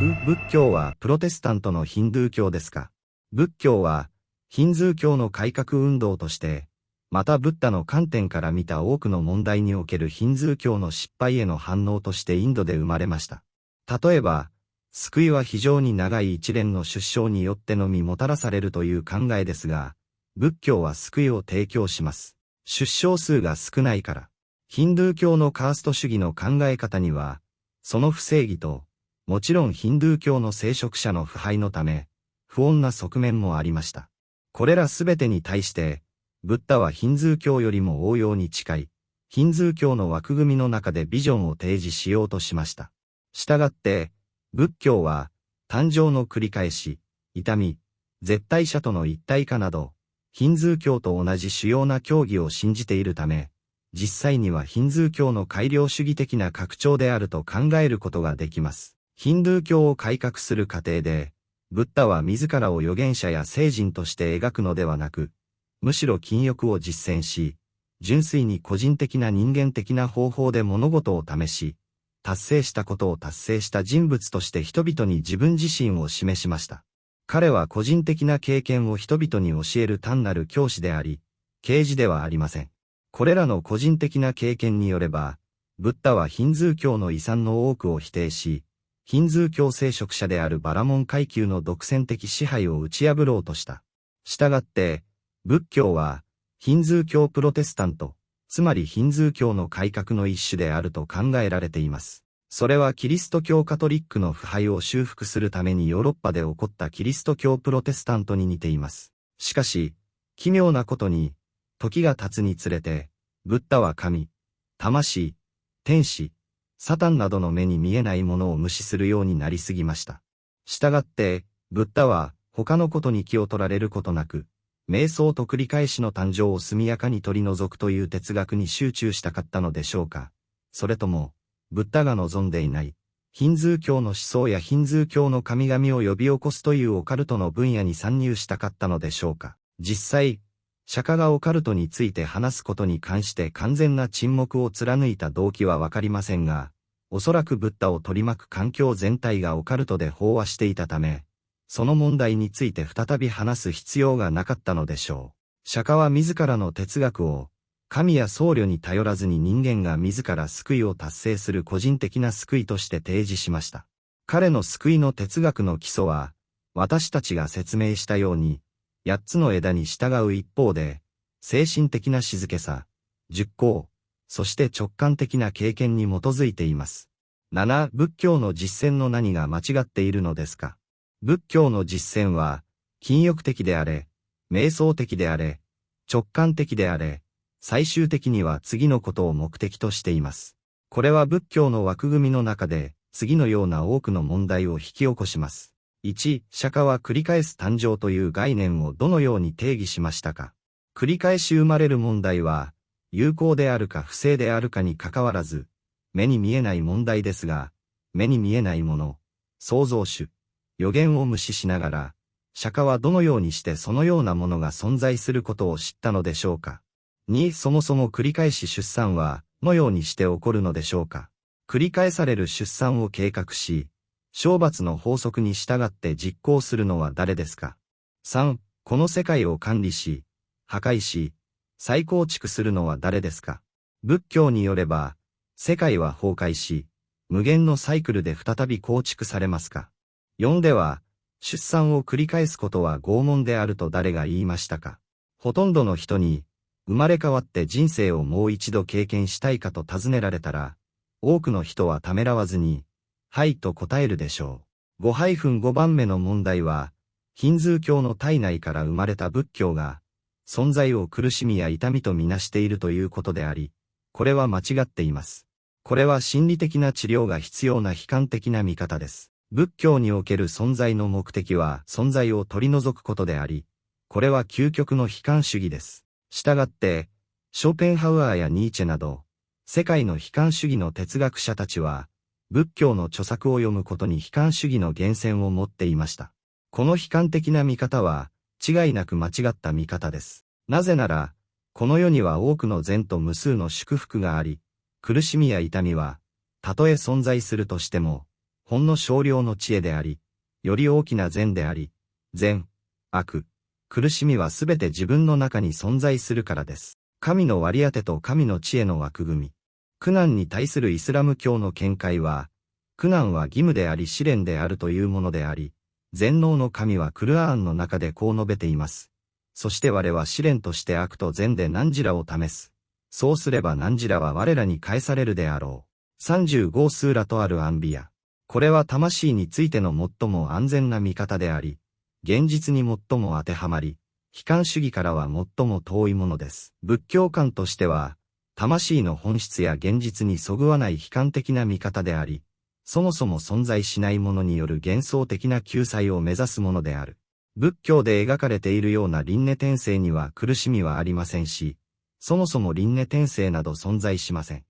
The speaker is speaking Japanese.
6、仏教はプロテスタントのヒンドゥー教ですか？仏教は、ヒンズー教の改革運動として、またブッダの観点から見た多くの問題におけるヒンズー教の失敗への反応としてインドで生まれました。例えば、救いは非常に長い一連の出生によってのみもたらされるという考えですが、仏教は救いを提供します。出生数が少ないから。ヒンドゥー教のカースト主義の考え方には、その不正義と、もちろんヒンドゥー教の聖職者の腐敗のため、不穏な側面もありました。これらすべてに対して、ブッダはヒンズー教よりも応用に近い、ヒンズー教の枠組みの中でビジョンを提示しようとしました。したがって、仏教は、誕生の繰り返し、痛み、絶対者との一体化など、ヒンズー教と同じ主要な教義を信じているため、実際にはヒンズー教の改良主義的な拡張であると考えることができます。ヒンドゥー教を改革する過程で、ブッダは自らを預言者や聖人として描くのではなく、むしろ禁欲を実践し、純粋に個人的な人間的な方法で物事を試し、達成したことを達成した人物として人々に自分自身を示しました。彼は個人的な経験を人々に教える単なる教師であり、啓示ではありません。これらの個人的な経験によれば、ブッダはヒンズー教の遺産の多くを否定し、ヒンズー教聖職者であるバラモン階級の独占的支配を打ち破ろうとした。したがって、仏教は、ヒンズー教プロテスタント、つまりヒンズー教の改革の一種であると考えられています。それはキリスト教カトリックの腐敗を修復するためにヨーロッパで起こったキリスト教プロテスタントに似ています。しかし、奇妙なことに、時が経つにつれて、ブッダは神、魂、天使、サタンなどの目に見えないものを無視するようになりすぎました。したがって、ブッダは他のことに気を取られることなく、瞑想と繰り返しの誕生を速やかに取り除くという哲学に集中したかったのでしょうか。それとも、ブッダが望んでいない、ヒンズー教の思想やヒンズー教の神々を呼び起こすというオカルトの分野に参入したかったのでしょうか。実際、釈迦がオカルトについて話すことに関して完全な沈黙を貫いた動機はわかりませんが、おそらくブッダを取り巻く環境全体がオカルトで飽和していたため、その問題について再び話す必要がなかったのでしょう。釈迦は自らの哲学を、神や僧侶に頼らずに人間が自ら救いを達成する個人的な救いとして提示しました。彼の救いの哲学の基礎は、私たちが説明したように、8つの枝に従う一方で、精神的な静けさ、熟考、そして直感的な経験に基づいています。7、仏教の実践の何が間違っているのですか？仏教の実践は、禁欲的であれ、瞑想的であれ、直感的であれ、最終的には次のことを目的としています。これは仏教の枠組みの中で、次のような多くの問題を引き起こします。1、釈迦は繰り返す誕生という概念をどのように定義しましたか？繰り返し生まれる問題は、有効であるか不正であるかにかかわらず、目に見えない問題ですが、目に見えないもの、創造主、予言を無視しながら、釈迦はどのようにしてそのようなものが存在することを知ったのでしょうか？ 2、そもそも繰り返し出産は、どのようにして起こるのでしょうか？繰り返される出産を計画し、懲罰の法則に従って実行するのは誰ですか？ 3、この世界を管理し、破壊し、再構築するのは誰ですか？仏教によれば、世界は崩壊し、無限のサイクルで再び構築されますか？ 4 では、出産を繰り返すことは拷問であると誰が言いましたか？ほとんどの人に、生まれ変わって人生をもう一度経験したいかと尋ねられたら、多くの人はためらわずに、はいと答えるでしょう。5-5番目の問題は、ヒンズー教の体内から生まれた仏教が、存在を苦しみや痛みとみなしているということであり、これは間違っています。これは心理的な治療が必要な悲観的な見方です。仏教における存在の目的は存在を取り除くことであり、これは究極の悲観主義です。したがって、ショーペンハウアーやニーチェなど、世界の悲観主義の哲学者たちは、仏教の著作を読むことに悲観主義の源泉を持っていました。この悲観的な見方は、違いなく間違った見方です。なぜなら、この世には多くの善と無数の祝福があり、苦しみや痛みは、たとえ存在するとしても、ほんの少量の知恵であり、より大きな善であり、善、悪、苦しみはすべて自分の中に存在するからです。神の割り当てと神の知恵の枠組み。苦難に対するイスラム教の見解は、苦難は義務であり試練であるというものであり、全能の神はクルアーンの中でこう述べています。そして我は試練として悪と善で汝らを試す。そうすれば汝らは我らに返されるであろう。35スーラとあるアンビア。これは魂についての最も安全な見方であり、現実に最も当てはまり、悲観主義からは最も遠いものです。仏教観としては、魂の本質や現実にそぐわない悲観的な見方であり、そもそも存在しないものによる幻想的な救済を目指すものである。仏教で描かれているような輪廻転生には苦しみはありませんし、そもそも輪廻転生など存在しません。